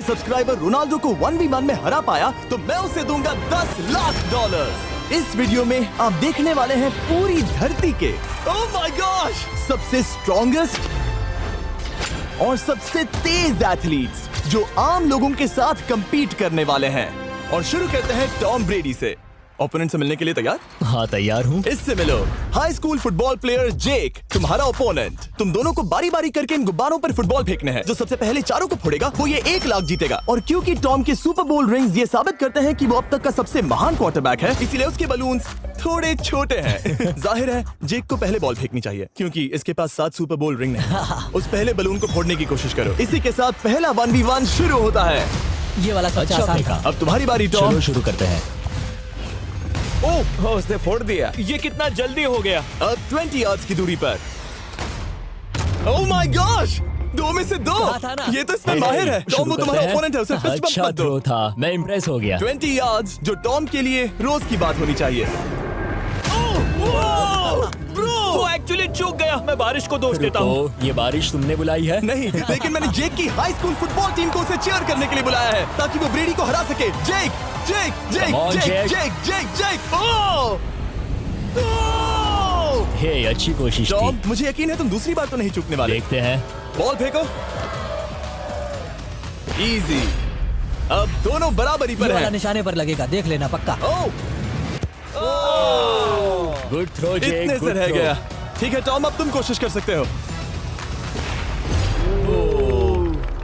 Subscriber Ronaldo को 1v1 में हरा पाया तो मैं उसे दूंगा $10 लाख। इस वीडियो में आप देखने वाले हैं पूरी धरती के ओह माय गॉश सबसे स्ट्रॉन्गेस्ट और सबसे तेज एथलीट्स जो आम लोगों के साथ compete करने वाले हैं। और शुरू करते हैं टॉम ब्रेडी से। ओपोनेंट से मिलने के लिए तैयार? हाँ तैयार हूँ। इससे मिलो। हाई स्कूल फुटबॉल प्लेयर जेक तुम्हारा ओपोनेंट। तुम दोनों को बारी बारी करके इन गुब्बारों पर फुटबॉल फेंकने हैं। जो सबसे पहले चारों को फोड़ेगा वो ये 1 लाख जीतेगा। और क्योंकि टॉम के सुपर बोल रिंग्स ये साबित करते हैं कि वो अब तक का सबसे महान क्वार्टरबैक है, इसीलिए उसके बलून्स थोड़े छोटे हैं। जाहिर है जेक को पहले बॉल फेंकनी चाहिए क्योंकि इसके पास 7 सुपर बोल रिंग है। उस पहले बलून को फोड़ने की कोशिश करो। इसी के साथ पहला 1v1 शुरू होता है। ये वाला सबसे आसान था। अब तुम्हारी बारी टॉम। शुरू करते हैं। ओह उसने फोड़ दिया। ये कितना जल्दी हो गया। अब 20 यार्ड्स की दूरी पर। ओह माय गॉश 2 में से 2। ये तो इसमें माहिर है। टॉम वो तुम्हारा ओपोनेंट है, उसे फिस्ट बम्प अच्छा मत दो। थ्रो था, मैं इम्प्रेस हो गया। 20 यार्ड्स जो टॉम के लिए रोज की बात होनी चाहिए। वो एक्चुअली चूक गया। मैं बारिश को दोष देता हूँ। ये बारिश तुमने बुलाई है? नहीं, लेकिन मैंने जेक की हाई स्कूल फुटबॉल टीम को उसे चीयर करने के लिए बुलाया है ताकि वो ब्रेडी को हरा सके। जेक जेक जेक Come on, जेक Jake. जेक जेक जेक ओह हे अच्छी कोशिश टॉम थी। मुझे यकीन है तुम दूसरी बार तो नहीं चूकने वाले। देखते हैं। बॉल फेंको। इजी। अब दोनों बराबरी पर हैं। निशाने पर लगेगा, देख लेना पक्का। ओह गुड थ्रो जेक, इतने से गुड रह थ्रो। गया। ठीक है टॉम अब तुम कोशिश कर सकते हो।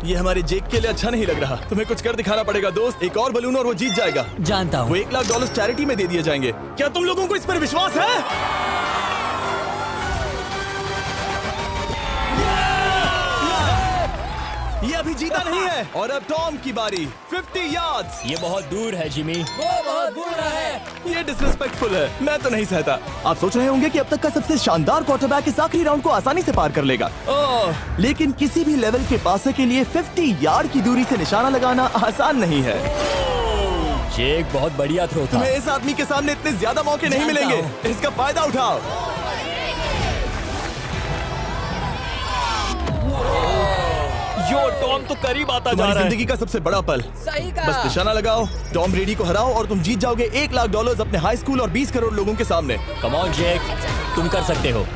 ये हमारे जेक के लिए अच्छा नहीं लग रहा। तुम्हें कुछ कर दिखाना पड़ेगा दोस्त। एक और बलून और वो जीत जाएगा। जानता वो हूँ। $1 लाख चैरिटी में दे दिए जाएंगे। क्या तुम लोगों को इस पर विश्वास है? ये अभी जीता नहीं है। और अब टॉम की बारी। 50 यार्ड्स। ये बहुत दूर है जिमी। ये डिसरिस्पेक्टफुल है। मैं तो नहीं सहता। आप सोच रहे होंगे कि अब तक का सबसे शानदार क्वार्टरबैक इस आखिरी राउंड को आसानी से पार कर लेगा। लेकिन किसी भी लेवल के पासे के लिए 50 यार्ड की दूरी से निशाना लगाना आसान नहीं है। जेक बहुत बढ़िया थ्रो था। तुम्हें इस आदमी के सामने इतने ज्यादा मौके नहीं मिलेंगे। इसका फायदा उठाओ। यो टॉम तो करीब आता जा तुम्हारी रहा है। जिंदगी का सबसे बड़ा पल। बस निशाना लगाओ, टॉम ब्रेडी को हराओ और तुम जीत जाओगे $1 लाख अपने हाई स्कूल और 20 करोड़ लोगों के सामने। कम ऑन जेक, तुम कर सकते हो।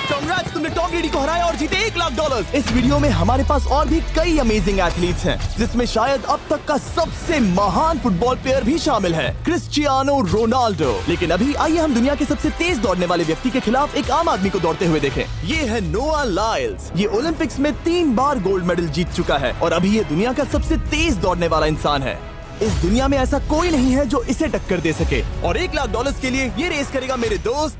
Congrats, तुमने टॉम ब्रेडी को हराया और जीते $1 लाख। इस वीडियो में हमारे पास और भी कई अमेजिंग एथलीट्स हैं, जिसमें शायद अब तक का सबसे महान फुटबॉल प्लेयर भी शामिल है, क्रिस्टियानो रोनाल्डो। लेकिन अभी आइए हम दुनिया के सबसे तेज दौड़ने वाले व्यक्ति के खिलाफ एक आम आदमी को दौड़ते हुए देखें। ये है नोआ लाइल्स। ये ओलंपिक्स में 3 बार गोल्ड मेडल जीत चुका है और अभी ये दुनिया का सबसे तेज दौड़ने वाला इंसान है। इस दुनिया में ऐसा कोई नहीं है जो इसे टक्कर दे सके। और $1 लाख के लिए ये रेस करेगा मेरे दोस्त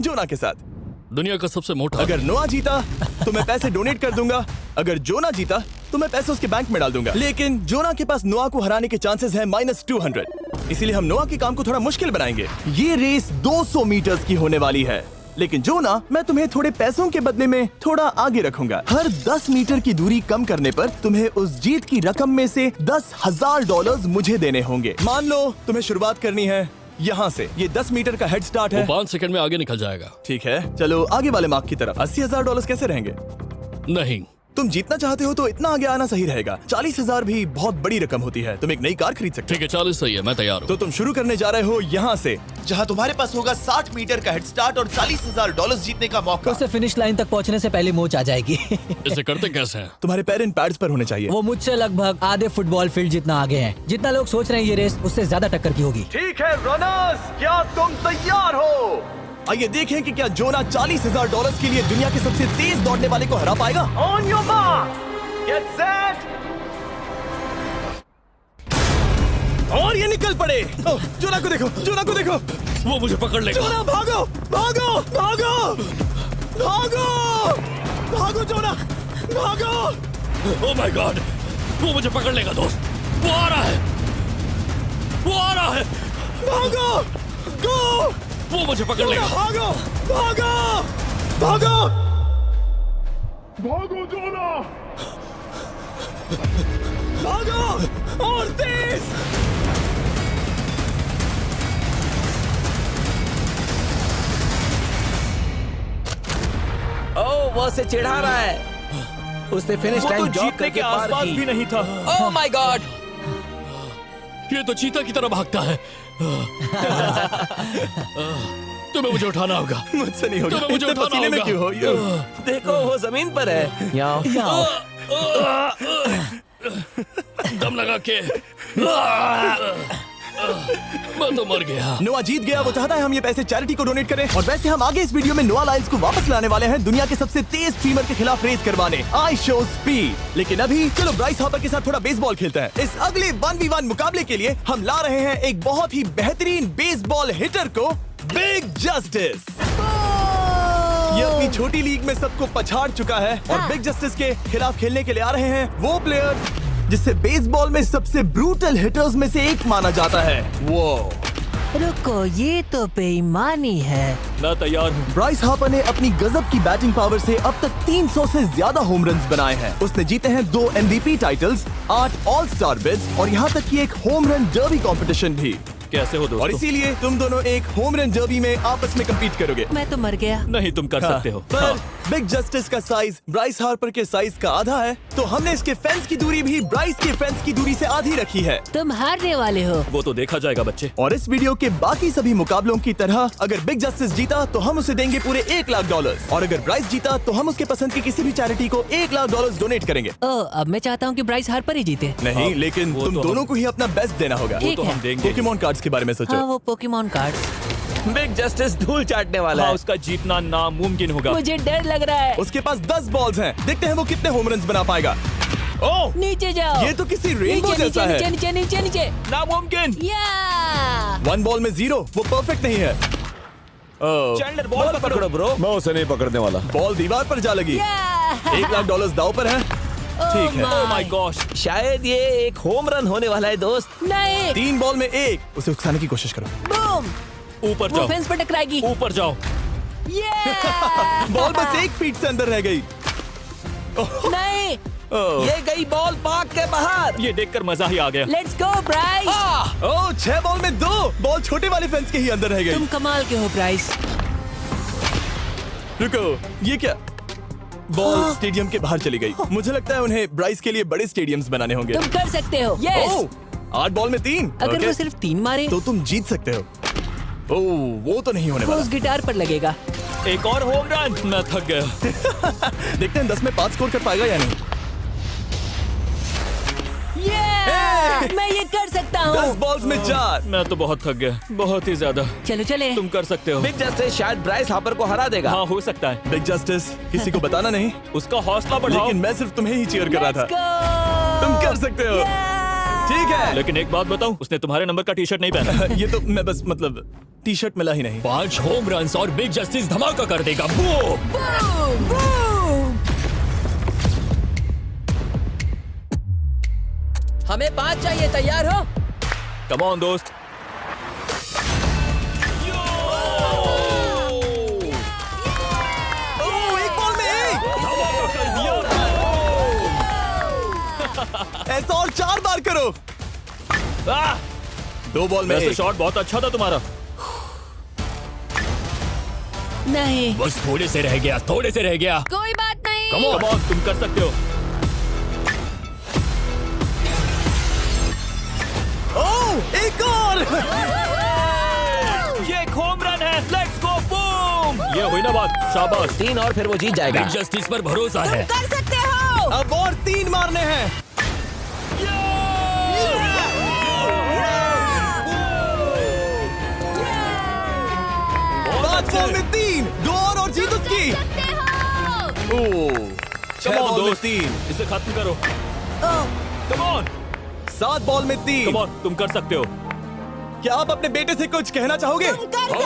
जोना के साथ। दुनिया का सबसे मोटा। अगर नोआ जीता तो मैं पैसे डोनेट कर दूंगा। अगर जोना जीता तो मैं पैसे उसके बैंक में डाल दूंगा। लेकिन जोना के पास नोआ को हराने के चांसेस हैं -200। इसीलिए हम नोआ के काम को थोड़ा मुश्किल बनाएंगे। ये रेस 200 मीटर्स की होने वाली है। लेकिन जोना, मैं तुम्हें थोड़े पैसों के बदले में थोड़ा आगे रखूंगा। हर 10 मीटर की दूरी कम करने पर तुम्हें उस जीत की रकम में से $10,000 मुझे देने होंगे। मान लो तुम्हें शुरुआत करनी है यहाँ से। ये 10 मीटर का हेड स्टार्ट है। 5 सेकंड में आगे निकल जाएगा। ठीक है, चलो आगे वाले मार्क की तरफ। $80,000 कैसे रहेंगे? नहीं, तुम जीतना चाहते हो तो इतना आगे आना सही रहेगा। 40,000 भी बहुत बड़ी रकम होती है। तुम एक नई कार खरीद सकते हो। ठीक है 40 सही है, मैं तैयार हूँ। तो तुम शुरू करने जा रहे हो यहाँ से, जहाँ तुम्हारे पास होगा 60 मीटर का हेड स्टार्ट और $40,000 जीतने का मौका। उससे फिनिश लाइन तक पहुँचने से पहले मोच आ जाएगी। इसे करते कैसे हैं? तुम्हारे पैर इन पैड्स पर होने चाहिए। वो मुझसे लगभग आधे फुटबॉल फील्ड जितना आगे हैं। जितना लोग सोच रहे हैं ये रेस उससे ज्यादा टक्कर की होगी। ठीक है रनर्स, क्या तुम तैयार हो? आइए देखें कि क्या जोना $40,000 के लिए दुनिया के सबसे तेज दौड़ने वाले को हरा पाएगा। On your mark, get set, और ये निकल पड़े। जोना को देखो, जोना को देखो। वो मुझे पकड़ लेगा। जोना भागो, भागो, भागो, भागो, भागो जोना, भागो। ओह माय गॉड, वो मुझे पकड़ लेगा दोस्त। वो आ रहा है, वो आ रहा है। भागो, गो। वो मुझे पकड़ लेगा। भागो, भागो, भागो, भागो जोना! भागो और तेज। से चिढ़ा रहा है। उसने फिनिश वो तो लाइन जॉब जीतने करके के पार आसपास की। भी नहीं था। Oh my God! ये तो चीता की तरह भागता है। तुम्हें मुझे उठाना होगा। मुझसे नहीं होगा। तो मुझे इतने उठाना पसीने में होगा। क्यों हो? यो। देखो वो जमीन पर है। यहाँ दम लगा के मैं तो मर गया। नोआ जीत गया। वो चाहता है हम ये पैसे चैरिटी को डोनेट करें। और वैसे हम आगे इस वीडियो में नोआ लाइल्स को वापस लाने वाले हैं दुनिया के सबसे तेज स्ट्रीमर के खिलाफ रेस करवाने, आई शो स्पीड। लेकिन अभी चलो ब्राइस हार्पर के साथ थोड़ा बेसबॉल खेलते हैं। इस अगले 1v1 मुकाबले के लिए हम ला रहे हैं एक बहुत ही बेहतरीन बेसबॉल हिटर को, बिग जस्टिस। ये अपनी छोटी लीग में सबको पछाड़ चुका है और बिग जस्टिस के खिलाफ खेलने के लिए आ रहे हैं वो प्लेयर जिसे बेसबॉल में सबसे ब्रूटल हिटर्स में से एक माना जाता है। वो रुको, ये तो बेईमानी है। मैं तैयार हूँ। ब्राइस हार्पर ने अपनी गजब की बैटिंग पावर से अब तक 300 से ज्यादा होम रन्स बनाए हैं। उसने जीते हैं 2 MVP titles, 8 all star bids और यहाँ तक कि एक होम रन डर्बी कंपटीशन भी। कैसे हो और दोस्तों? इसीलिए तुम दोनों एक होम रन डर्बी में आपस में कम्पीट करोगे। मैं तो मर गया। नहीं, तुम कर सकते हो। पर बिग जस्टिस का साइज ब्राइस हार्पर के साइज का आधा है, तो हमने इसके फेंस की दूरी भी ब्राइस के फेंस की दूरी से आधी रखी है। तुम हारने वाले हो। वो तो देखा जाएगा बच्चे। और इस वीडियो के बाकी सभी मुकाबलों की तरह अगर बिग जस्टिस जीता तो हम उसे देंगे पूरे $1 लाख और अगर ब्राइस जीता तो हम उसके पसंद की किसी भी चैरिटी को $1 लाख डोनेट करेंगे। ओह, अब मैं चाहता हूँ कि ब्राइस हार्पर ही जीते। नहीं, हाँ, लेकिन वो तुम तो दोनों को ही अपना बेस्ट देना होगा। ठीक तो है। हम देंगे। पोकेमॉन कार्ड्स के बारे में सोचो। हाँ, वो पोकेमॉन कार्ड। बिग जस्टिस धूल चाटने वाला हाँ, है। उसका जीतना नामुमकिन होगा। मुझे डर लग रहा है। उसके पास 10 बॉल्स हैं, देखते हैं वो कितने होम रन्स बना पाएगा। ओह, नीचे जाओ। ये तो किसी रेनबो नीचे जैसा नीचे है। नीचे नीचे नीचे। नामुमकिन। या 1 बॉल में 0, वो परफेक्ट नहीं है। चैंडलर बॉल पकड़ो ब्रो। मैं उसे नहीं पकड़ने वाला। बॉल दीवार पर जा लगी। $1 लाख दाव पर है। ठीक है। ओह माय गॉश। शायद ये एक होम रन होने वाला है दोस्त। नहीं। 3 बॉल में 1, उसे उकसाने की कोशिश करो। बूम। ऊपर वो जाओ, फेंस पर टकराएगी। ऊपर जाओ। बॉल बस 1 फीट से अंदर रह गई। नहीं। ये गई बॉल पार्क के बाहर। ये देखकर मजा ही आ गया। Let's go Bryce. Oh, 6 ball में 2, बॉल छोटे वाले फेंस के ही अंदर रह गई। तुम कमाल के हो ब्राइस। रुको, ये क्या? बॉल स्टेडियम के बाहर चली गई। मुझे लगता है उन्हें ब्राइस के लिए बड़े स्टेडियम्स बनाने होंगे। तुम कर सकते हो। यस। ओह, 8 बॉल में 3। अगर ओके, वो सिर्फ 3 मारे तो तुम जीत सकते हो। ओह, वो तो नहीं होने वो वाला। उस गिटार पर लगेगा। एक और होम रन। मैं थक गया। देखते हैं 10 में 5 स्कोर कर पाएगा या नहीं। मैं ये कर सकता 10 हूँ। बॉल्स में 4। मैं तो बहुत थक गया, बहुत ही ज्यादा। चलो चले। तुम कर सकते हो। बिग जस्टिस शायद ब्राइस हार्पर को हरा देगा। हाँ, हो सकता है। बिग जस्टिस किसी को बताना नहीं, उसका हौसला बढ़ाओ। लेकिन मैं सिर्फ तुम्हें ही चीयर कर रहा था। Let's go! तुम कर सकते हो। ठीक है। लेकिन एक बात बताऊं, उसने तुम्हारे नंबर का टी शर्ट नहीं पहना। ये तो मैं बस मतलब टी शर्ट मिला ही नहीं। 5 होम रन्स और बिग जस्टिस धमाका कर देगा। बूम! Boom! Boom! हमें 5 चाहिए। तैयार हो? कम ऑन दोस्त। ओह, 1 बॉल में 1। धमाका कर दिया। ऐसा और 4 बार करो। आह! 2 बॉल में वैसे 1। शॉट बहुत अच्छा था तुम्हारा। नहीं। बस थोड़े से रह गया, थोड़े से रह गया। कोई बात नहीं। कम ऑन, तुम कर सकते हो। ओह, एक और। ये एक होम रन है। Let's go, boom! ये हुई ना बात। शाबाश। 3 और फिर वो जीत जाएगा। बिग जस्टिस पर भरोसा है। कर सकते हो। अब और 3 मारने हैं। 5 बॉल में 3, 2 और जीत उसकी। ओह, 6 Come on, बॉल में दोस्त। 3, इसे खत्म करो। कम ऑन, 7 बॉल में 3। कम ऑन, तुम कर सकते हो। क्या आप अपने बेटे से कुछ कहना चाहोगे? हम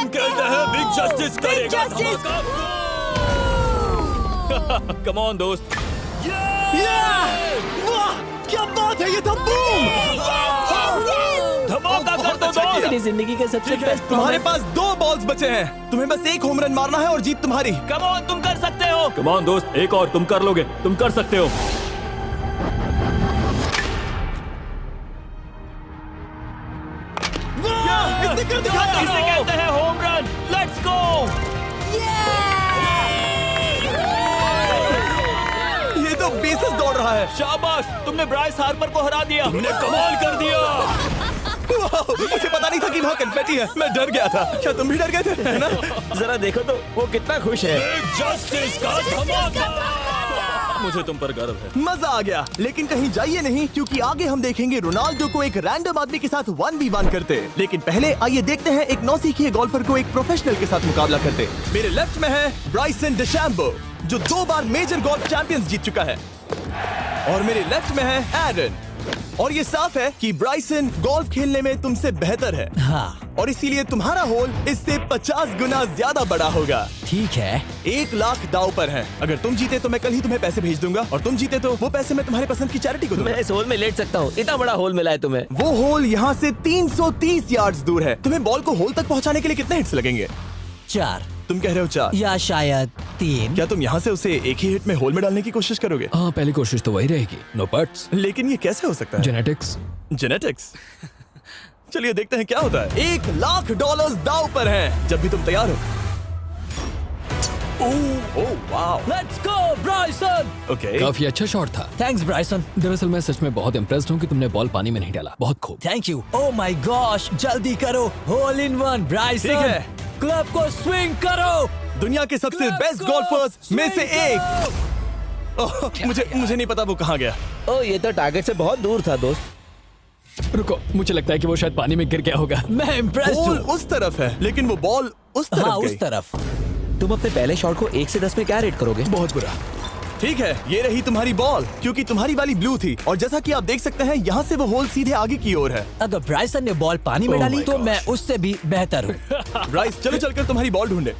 कहते हैं बिग जस्टिस करेगा धमाका। कम ऑन दोस्त। वाह, क्या बात है, ये था बूम। धमाका कर दो अच्छा किया। दोस्त। मेरी जिंदगी का सबसे बेस्ट तुम्हारे पास 2 बॉल्स बचे हैं, तुम्हें बस 1 होम रन मारना है और जीत तुम्हारी। कम ऑन, तुम कर सकते हो। कम ऑन दोस्त, एक और, तुम कर लोगे, तुम कर सकते हो। इसने कर दिखाया। इसे कहते हैं होम रन। Let's go. है। शाबाश, तुमने ब्राइस हार्पर को हरा दिया। तुमने कमाल कर दिया। वाह, मुझे पता नहीं था कि वहाँ कन्फेटी है। मैं डर गया था। क्या तुम भी डर गए थे, है ना? जरा देखो तो वो कितना खुश है। जस्टिस का धमाका। मुझे तुम पर गर्व है। मजा आ गया। लेकिन कहीं जाइए नहीं, क्योंकि आगे हम देखेंगे रोनाल्डो को एक रैंडम आदमी के साथ 1v1 करते। लेकिन पहले आइए देखते हैं एक नौसिखिए गोल्फर को एक प्रोफेशनल के साथ मुकाबला करते। मेरे लेफ्ट में है ब्राइसन डेशैम्बो, जो 2 बार मेजर गोल्फ चैंपियंस जीत चुका है, और मेरे लेफ्ट में है एरन। और ये साफ है कि ब्राइसन गोल्फ खेलने में तुमसे बेहतर है, हाँ और इसीलिए तुम्हारा होल इससे 50 गुना ज्यादा बड़ा होगा। ठीक है। 1 लाख दाव पर है। अगर तुम जीते तो मैं कल ही तुम्हें पैसे भेज दूंगा, और तुम जीते तो वो पैसे मैं तुम्हारे पसंद की चैरिटी को दूंगा। मैं इस होल में लेट सकता हूँ, इतना बड़ा होल मिला है तुम्हें। वो होल यहाँ से 330 यार्ड्स दूर है। तुम्हें बॉल को होल तक पहुँचाने के लिए कितने हिट्स लगेंगे? 4 तुम कह रहे हो 4, या शायद 3। क्या तुम यहाँ से उसे एक ही हिट में होल में डालने की कोशिश करोगे? हाँ, पहली कोशिश तो वही रहेगी। No buts. लेकिन ये कैसे हो सकता है? जेनेटिक्स। जेनेटिक्स। चलिए देखते हैं क्या होता है। $1 लाख दाव पर हैं, जब भी तुम तैयार हो। Oh wow, let's go Bryson. Okay. काफी अच्छा शॉट था। Thanks Bryson. दरअसल मैं सच में बहुत इम्प्रेस्ड हूँ कि तुमने बॉल पानी में नहीं डाला। बहुत खूब। Thank you. Oh my gosh, जल्दी करो। Hole in one Bryson. ठीक है। क्लब को स्विंग करो। दुनिया के सबसे Club बेस्ट को गोल्फर्स में से swing एक। ओह, मुझे नहीं पता वो कहाँ गया। ओ, ये तो टारगेट से बहुत दूर था दोस्त। रुको, मुझे लगता है कि वो शायद पानी में गिर गया होगा। मैं इम्प्रेस्ड बॉल हूँ। उस तरफ है, लेकिन वो बॉल उस तरफ हाँ गई। उस तरफ। तुम अपने पहले शॉट को 1 से 10 में क्या रेट करोगे? बहुत बुरा। ठीक है, ये रही तुम्हारी बॉल, क्योंकि तुम्हारी वाली ब्लू थी, और जैसा कि आप देख सकते हैं यहाँ से वो होल सीधे आगे की ओर है। अगर ब्राइसन ने बॉल पानी में Oh डाली my तो gosh. मैं उससे भी बेहतर हूँ। ब्राइस, चलो चलकर तुम्हारी बॉल ढूंढे।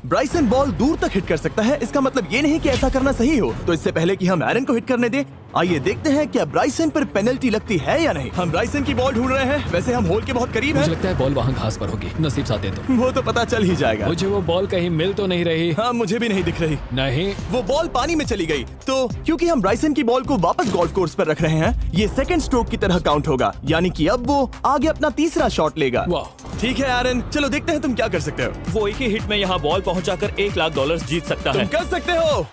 ब्राइसन बॉल दूर तक हिट कर सकता है, इसका मतलब ये नहीं कि ऐसा करना सही हो। तो इससे पहले कि हम एरन को हिट करने दें, आइए देखते हैं क्या ब्राइसन पर पेनल्टी लगती है या नहीं। हम ब्राइसन की बॉल ढूंढ रहे हैं। वैसे हम होल के बहुत करीब मुझे हैं। लगता है बॉल वहाँ घास पर होगी। नसीब साथ दे तो। वो तो पता चल ही जाएगा। मुझे वो बॉल कहीं मिल तो नहीं रही। हाँ, मुझे भी नहीं दिख रही। नहीं। वो बॉल पानी में चली गई। तो क्योंकि हम ब्राइसन की बॉल को वापस गोल्फ कोर्स पर रख रहे हैं, ये सेकंड स्ट्रोक की तरह काउंट होगा, यानी कि अब वो आगे अपना तीसरा शॉट लेगा। वाह। ठीक है एरन, चलो देखते हैं तुम क्या कर सकते हो। वो एक ही हिट में यहाँ बॉल पहुँचाकर $1 लाख जीत सकता तुम है। कर सकते हो।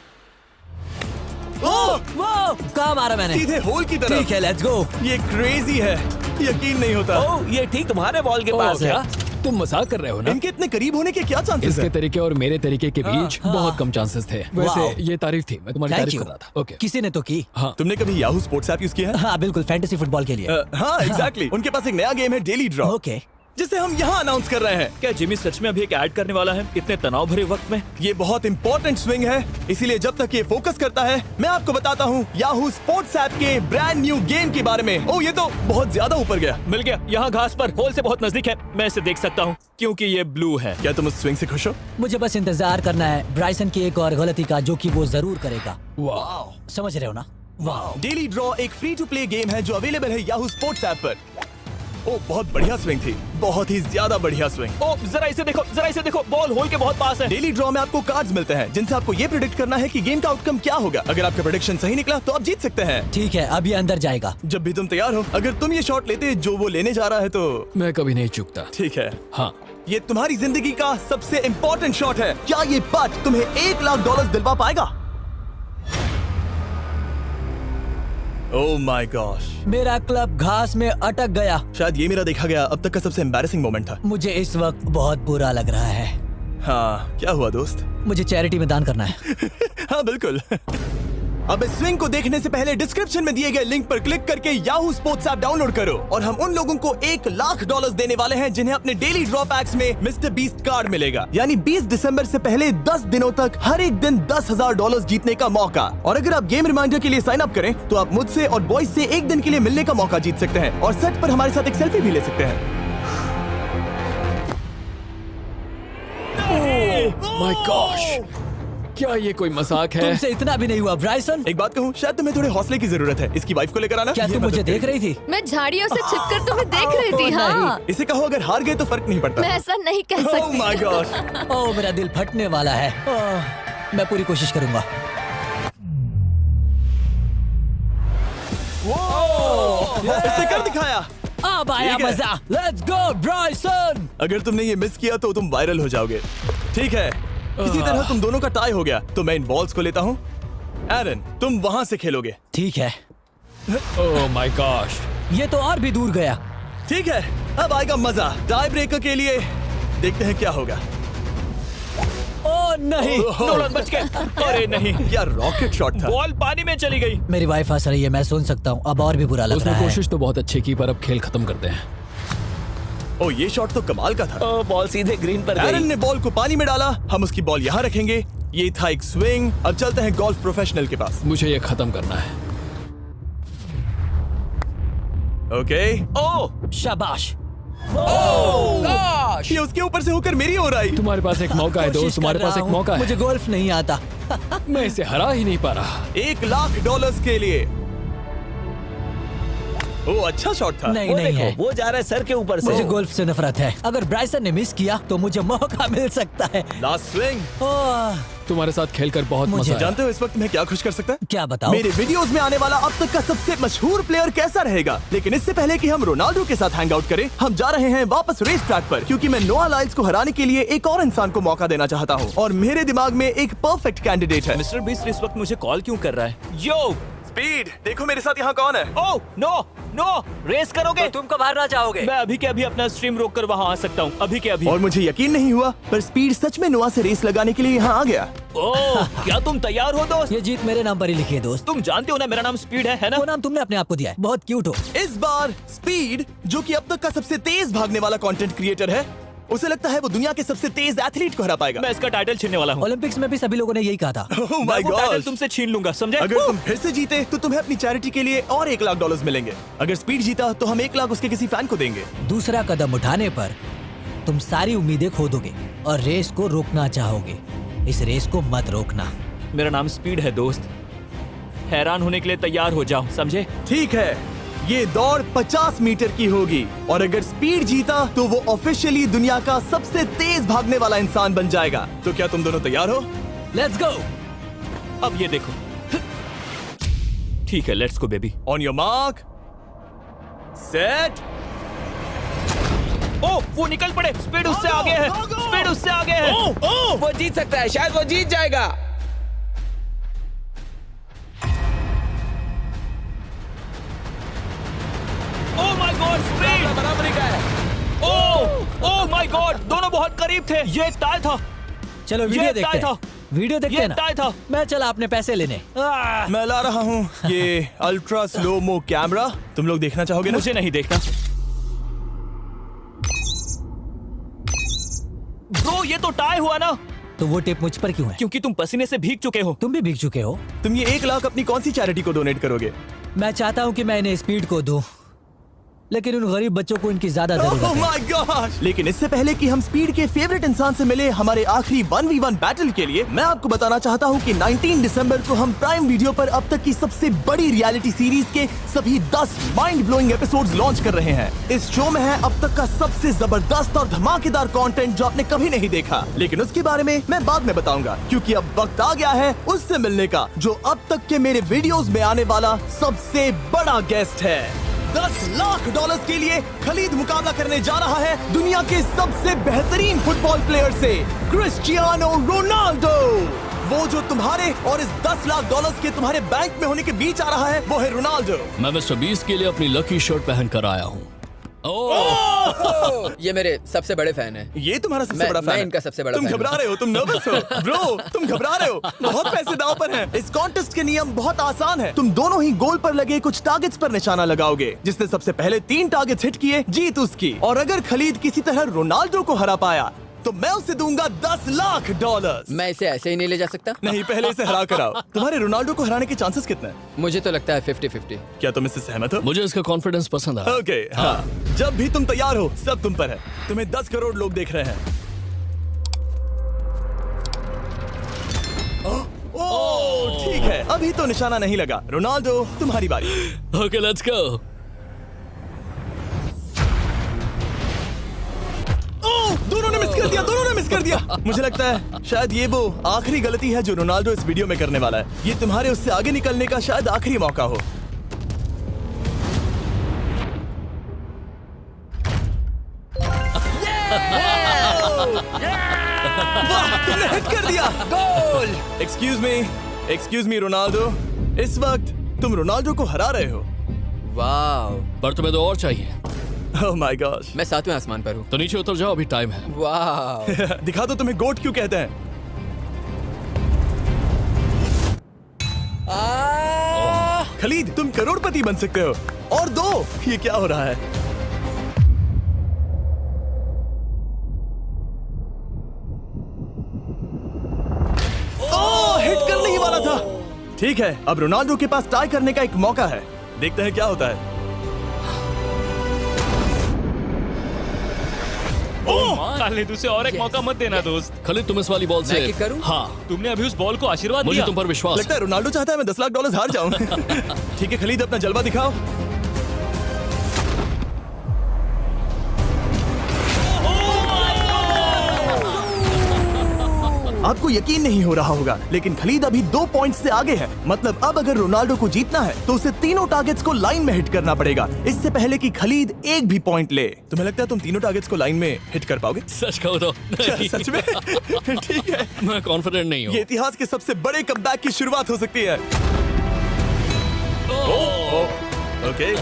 ओह, वो कहाँ मारा मैंने? सीधे होल की तरफ। ठीक है, लेट्स गो। ये क्रेजी है, यकीन नहीं होता। ओ, ये ठीक तुम्हारे बॉल के ओह, पास है। क्या? तुम मजाक कर रहे हो ना? इनके इतने करीब होने के क्या चांसेस इसके हैं? तरीके और मेरे तरीके के बीच हाँ। बहुत कम चांसेस थे। वाह। वैसे ये तारीफ थी, मैं तुम्हारी थैंक तारीफ यू। कर रहा था। ओके। किसी ने तो की। हाँ। तुमने कभी याहू स्पोर्ट्स ऐप यूज किया है? हाँ बिल्कुल, फैंटेसी फुटबॉल के लिए। हाँ एग्जैक्टली। उनके पास एक नया गेम है, डेली ड्रॉ, ओके। जिसे हम यहाँ अनाउंस कर रहे हैं। क्या जिमी सच में अभी एक ऐड करने वाला है इतने तनाव भरे वक्त में? ये बहुत इंपॉर्टेंट स्विंग है, इसीलिए जब तक ये फोकस करता है, मैं आपको बताता हूँ याहू स्पोर्ट्स ऐप के ब्रांड न्यू गेम के बारे में। ओह, ये तो बहुत ज्यादा ऊपर गया। मिल गया, यहाँ घास पर होल से बहुत नजदीक है। मैं इसे देख सकता हूँ क्योंकि ये ब्लू है। क्या तुम उस स्विंग से खुश हो? मुझे बस इंतजार करना है ब्राइसन की एक और गलती का, जो कि वो जरूर करेगा। वाह। समझ रहे हो ना? वाह। डेली ड्रॉ एक फ्री टू प्ले गेम है जो अवेलेबल है याहू स्पोर्ट्स ऐप पर। ओह, बहुत बढ़िया स्विंग थी, बहुत ही ज्यादा बढ़िया स्विंग। ओ, जरा इसे देखो, बॉल होल के बहुत पास है। डेली ड्रॉ में आपको कार्ड्स मिलते हैं, जिनसे आपको ये प्रेडिक्ट करना है कि गेम का आउटकम क्या होगा। अगर आपका प्रेडिक्शन सही निकला तो आप जीत सकते हैं। ठीक है, अब ये अंदर जाएगा। जब भी तुम तैयार हो, अगर तुम ये शॉट लेते जो वो लेने जा रहा है तो मैं कभी नहीं चूकता। ठीक है। हाँ। ये तुम्हारी जिंदगी का सबसे इम्पोर्टेंट शॉट है। क्या ये पट तुम्हें $1 लाख दिलवा पाएगा? ओह माय गॉश, मेरा क्लब घास में अटक गया। शायद ये मेरा देखा गया अब तक का सबसे एम्बैरेसिंग मोमेंट था। मुझे इस वक्त बहुत बुरा लग रहा है। हाँ, क्या हुआ दोस्त? मुझे चैरिटी में दान करना है। हाँ बिल्कुल। अब इस स्विंग को देखने से पहले डिस्क्रिप्शन में दिए गए लिंक पर क्लिक करके याहू स्पोर्ट्स ऐप डाउनलोड करो, और हम उन लोगों को $1 लाख देने वाले हैं जिन्हें अपने डेली ड्रॉ पैक्स में मिस्टर बीस्ट कार्ड मिलेगा। यानी 20 दिसंबर से पहले 10 दिनों तक हर एक दिन $10,000 जीतने का मौका। और अगर आप गेम रिमाइंडर के लिए साइन अप करें तो आप मुझसे और बॉयज से एक दिन के लिए मिलने का मौका जीत सकते हैं, और सेट पर हमारे साथ एक सेल्फी भी ले सकते हैं। माय गॉश, क्या ये कोई मजाक है? तुमसे इतना भी नहीं हुआ ब्राइसन। एक बात कहूँ, शायद तुम्हें थोड़े हौसले की जरूरत है। इसकी वाइफ को लेकर आना। क्या ये तुम मदद मुझे देख करेगी। रही थी? मैं झाड़ियों से छिपकर तुम्हें देख रही थी। हाँ, इसे कहो अगर हार गए तो फर्क नहीं पड़ता। मैं ऐसा नहीं कह ओह सकती। My God. ओह, मेरा दिल फटने वाला है। ओह, मैं पूरी कोशिश करूंगा। इसने कर दिखाया। अब आया ठीक है। मजा। Let's go Bryson. अगर तुमने ये मिस किया तो तुम वायरल हो जाओगे। ठीक है, इसी तरह तुम दोनों का टाई हो गया, तो मैं इन बॉल्स को लेता हूँ एरन, तुम वहां से खेलोगे। ठीक है, ओह माय गॉश। ये तो और भी दूर गया। ठीक है, अब आएगा मजा। टाई ब्रेकर के लिए देखते हैं क्या होगा। ओ नहीं, नोलन बच गए। अरे नहीं, क्या रॉकेट शॉट था। बॉल पानी में चली गई। मेरी वाइफ हंस रही है, मैं सुन सकता हूँ। अब और भी बुरा लग उसने रहा है। कोशिश तो बहुत अच्छी की, पर अब खेल खत्म करते हैं। ओ, ये शॉट तो कमाल का था। ओ, बॉल सीधे ग्रीन पर एरन गई। ने बॉल को पानी में डाला, हम उसकी बॉल यहाँ रखेंगे। ये था एक स्विंग। अब चलते हैं गोल्फ प्रोफेशनल के पास। मुझे ये खत्म करना है। ओके। ओ, शाबाश। ये उसके ऊपर से होकर मेरी ओर आई। तुम्हारे पास एक मौका है दोस्त, कोशिश तुम्हारे कर पास रहा एक हूँ। मौका है। मुझे गोल्फ नहीं आता। मैं इसे हरा ही नहीं पा रहा। $1,00,000 के लिए। ओ, अच्छा शॉट था। नहीं वो नहीं देखो, है। वो जा रहा है सर के ऊपर से। मुझे गोल्फ से नफरत है। अगर ब्राइसन ने मिस किया तो मुझे मौका मिल सकता है। Last swing. ओह, तुम्हारे साथ खेलकर बहुत मुझे मजा आया। जानते हो इस वक्त मैं क्या खुश कर सकता है? क्या बताओ? मेरे वीडियोस में आने वाला अब तक का सबसे मशहूर प्लेयर कैसा रहेगा। लेकिन इससे पहले कि हम रोनाल्डो के साथ हैंग आउट करें, हम जा रहे हैं वापस रेस ट्रैक पर, क्योंकि मैं नोआ लाइल्स को हराने के लिए एक और इंसान को मौका देना चाहता हूँ। और मेरे दिमाग में एक परफेक्ट कैंडिडेट है। मिस्टर बीस्ट इस वक्त मुझे कॉल क्यों कर रहा है? यो, स्पीड, देखो मेरे साथ यहाँ कौन है। ओ नो नो, रेस करोगे? तुम कब हारना चाहोगे? मैं अभी के अभी अपना स्ट्रीम रोक कर वहाँ आ सकता हूँ, अभी के अभी। और मुझे यकीन नहीं हुआ, पर स्पीड सच में नोआ से रेस लगाने के लिए यहाँ आ गया। ओह, क्या तुम तैयार हो दोस्त? ये जीत मेरे नाम पर ही लिखी है दोस्त। तुम जानते हो ना मेरा नाम स्पीड है ना? वो नाम तुमने अपने आप को दिया है। बहुत क्यूट हो। इस बार स्पीड, जो कि अब तक का सबसे तेज भागने वाला कंटेंट क्रिएटर है, उसे लगता है वो दुनिया के सबसे तेज एथलीट को हरा पाएगा। मैं इसका टाइटल छीनने वाला हूँ। ओलंपिक्स में भी सभी लोगों ने यही कहा था। Oh मैं my वो टाइटल God! तुमसे छीन लूंगा, समझे? अगर तुम फिर से जीते तो तुम्हें अपनी चैरिटी के लिए और $1,00,000 मिलेंगे। अगर स्पीड जीता तो हम 1,00,000 उसके किसी फैन को देंगे। दूसरा कदम उठाने पर तुम सारी उम्मीदें खो दोगे और रेस को रोकना चाहोगे। इस रेस को मत रोकना। मेरा नाम स्पीड है दोस्त। हैरान होने के लिए तैयार हो जाओ, समझे? ठीक है, ये दौड़ 50 मीटर की होगी और अगर स्पीड जीता तो वो ऑफिशियली दुनिया का सबसे तेज भागने वाला इंसान बन जाएगा। तो क्या तुम दोनों तैयार हो? Let's go. अब ये देखो। ठीक है, let's go baby. On your mark, set. Oh, वो निकल पड़े। स्पीड उससे आगे है। स्पीड उससे आगे है। वो जीत सकता है, शायद वो जीत जाएगा। ओह माय गॉड, स्पीड बराबरी का है। ओह माय गॉड, दोनों बहुत करीब थे। ये टाई था। चलो वीडियो ये देखते टाई हैं। वीडियो देखते ये हैं ना। टाई था। मैं चला अपने पैसे लेने। मैं ला रहा हूँ ये अल्ट्रा स्लो मो कैमरा। तुम लोग देखना चाहोगे ना? मुझे नहीं देखना। ब्रो, ये तो टाई हुआ ना? तो वो टिप मुझ पर क्यों है? क्योंकि तुम पसीने से भीग चुके हो। तुम भी भीग चुके हो। तुम ये 1,00,000 अपनी कौन सी चैरिटी को डोनेट करोगे? मैं चाहता हूँ कि मैं इन्हें स्पीड को दूं, लेकिन उन गरीब बच्चों को इनकी ज्यादा जरूरत Oh है। my gosh! लेकिन इससे पहले कि हम स्पीड के फेवरेट इंसान से मिले हमारे आखिरी 1v1 बैटल के लिए, मैं आपको बताना चाहता हूँ कि 19 दिसंबर को हम प्राइम वीडियो पर अब तक की सबसे बड़ी रियलिटी सीरीज के सभी 10 माइंड ब्लोइंग एपिसोड्स लॉन्च कर रहे हैं। इस शो में है अब तक का सबसे जबरदस्त और धमाकेदार कंटेंट जो आपने कभी नहीं देखा, लेकिन उसके बारे में मैं बाद में बताऊंगा, क्योंकि अब वक्त आ गया है उससे मिलने का जो अब तक के मेरे वीडियोस में आने वाला सबसे बड़ा गेस्ट है। $10,00,000 के लिए खलीद मुकाबला करने जा रहा है दुनिया के सबसे बेहतरीन फुटबॉल प्लेयर से, क्रिस्टियानो रोनाल्डो। वो जो तुम्हारे और इस $10,00,000 के तुम्हारे बैंक में होने के बीच आ रहा है, वो है रोनाल्डो। मैं मिस्टर बीस्ट के लिए अपनी लकी शर्ट पहन कर आया हूँ। ये मेरे सबसे बड़े फैन हैं। ये तुम्हारा सबसे मैं- बड़ा फैन मैं है। इनका सबसे बड़ा तुम फैन घबरा हूं। रहे हो, तुम नर्वस हो ब्रो, तुम घबरा रहे हो। बहुत पैसे दांव पर हैं। इस कॉन्टेस्ट के नियम बहुत आसान है। तुम दोनों ही गोल पर लगे कुछ टारगेट्स पर निशाना लगाओगे। जिसने सबसे पहले 3 टारगेट्स हिट किए जीत उसकी। और अगर खलीद किसी तरह रोनाल्डो को हरा पाया तो मैं उसे दूंगा $10,00,000। मैं इसे ऐसे ही नहीं ले जा सकता। नहीं, पहले इसे हरा कर आओ। तुम्हारे रोनाल्डो को हराने के चांसेस कितने हैं? मुझे तो लगता है 50-50। क्या तुम इससे सहमत हो? मुझे इसका कॉन्फिडेंस पसंद आया। ओके, हाँ। जब भी तुम तैयार हो सब तुम पर है। तुम्हें 10 करोड़ लोग देख रहे हैं। ओह, ठीक है, अभी तो निशाना नहीं लगा। रोनाल्डो, तुम्हारी बारी। Okay, let's go. दोनों ने मिस कर दिया, दोनों ने मिस कर दिया। मुझे लगता है शायद ये वो आखिरी गलती है जो रोनाल्डो इस वीडियो में करने वाला है। ये तुम्हारे उससे आगे निकलने का शायद आखिरी मौका हो। वाह, तुमने हिट कर दिया। Goal. Excuse me, excuse me Ronaldo, इस वक्त तुम रोनाल्डो को हरा रहे हो। वाह, पर तुम्हें तो और चाहिए। ओह माय गॉश। मैं 7वें आसमान पर हूँ। तो नीचे उतर जाओ, अभी टाइम है। वाह, दिखा दो तुम्हें गोट क्यों कहते हैं। खलीद, तुम करोड़पति बन सकते हो। और दो, ये क्या हो रहा है? ओह, हिट करने ही वाला था। ठीक है, अब रोनाल्डो के पास टाई करने का एक मौका है। देखते हैं क्या होता है। खालिद, उसे और एक मौका मत देना दोस्त। खालिद, तुम इस वाली बॉल से मैं किक करूं? हाँ, तुमने अभी उस बॉल को आशीर्वाद मुझे दिया। तुम पर विश्वास लगता है रोनाल्डो चाहता है मैं $10 लाख हार जाऊं। ठीक है खलीद, अपना जलवा दिखाओ। आपको यकीन नहीं हो रहा होगा, लेकिन खलीद अभी 2 पॉइंट से आगे है। मतलब अब अगर रोनाल्डो को जीतना है तो उसे तीनों टारगेट्स को लाइन में हिट करना पड़ेगा, इससे पहले कि खलीद एक भी पॉइंट ले। तुम्हें लगता है तुम तीनों टारगेट्स को लाइन में हिट कर पाओगे? सच कहो तो नहीं। सच में? ठीक है, मैं कॉन्फिडेंट नहीं हूँ। ये इतिहास के सबसे बड़े कमबैक की शुरुआत हो सकती है। ओके,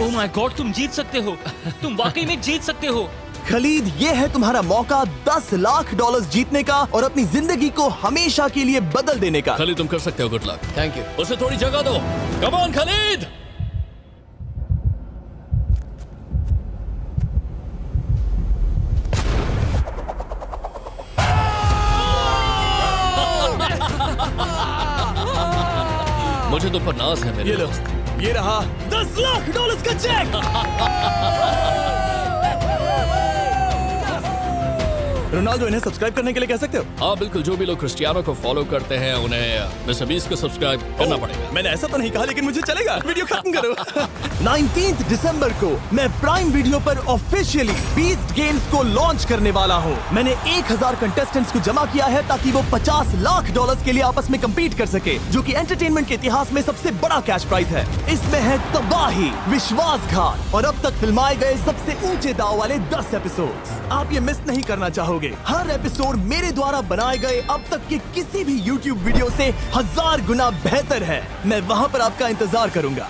ओह माय गॉड, तुम जीत सकते हो। तुम वाकई में जीत सकते हो। खलीद, ये है तुम्हारा मौका $10 लाख जीतने का और अपनी जिंदगी को हमेशा के लिए बदल देने का। खालिद, तुम कर सकते हो। Good luck. Thank you. उसे थोड़ी जगह दो। Come on Khalid. मुझे तुम पर नाज है मेरे ये लो, दोस्त। ये रहा $10 लाख का चेक। रोनाल्डो, इन्हें सब्सक्राइब करने के लिए कह सकते हो? हाँ बिल्कुल, जो भी लोग क्रिस्टियानो को फॉलो करते हैं उन्हें मिस्टर बीस्ट को सब्सक्राइब करना पड़ेगा। मैंने ऐसा तो नहीं कहा, लेकिन मुझे चलेगा। वीडियो खत्म करो। 19 दिसंबर को मैं प्राइम वीडियो पर ऑफिशियली बीस्ट गेम्स को लॉन्च करने वाला हूँ। मैंने 1000 कंटेस्टेंट्स को जमा किया है ताकि वो $50 लाख के लिए आपस में कम्पीट कर सके, जो कि एंटरटेनमेंट के इतिहास में सबसे बड़ा कैश प्राइज है। इसमें है तबाही, विश्वासघात और अब तक फिल्माए गए सबसे ऊंचे दाव वाले 10 एपिसोड्स। आप ये मिस नहीं करना चाहोगे। हर एपिसोड मेरे द्वारा बनाए गए अब तक के किसी भी YouTube वीडियो से 1000 गुना बेहतर है। मैं वहाँ पर आपका इंतजार करूंगा।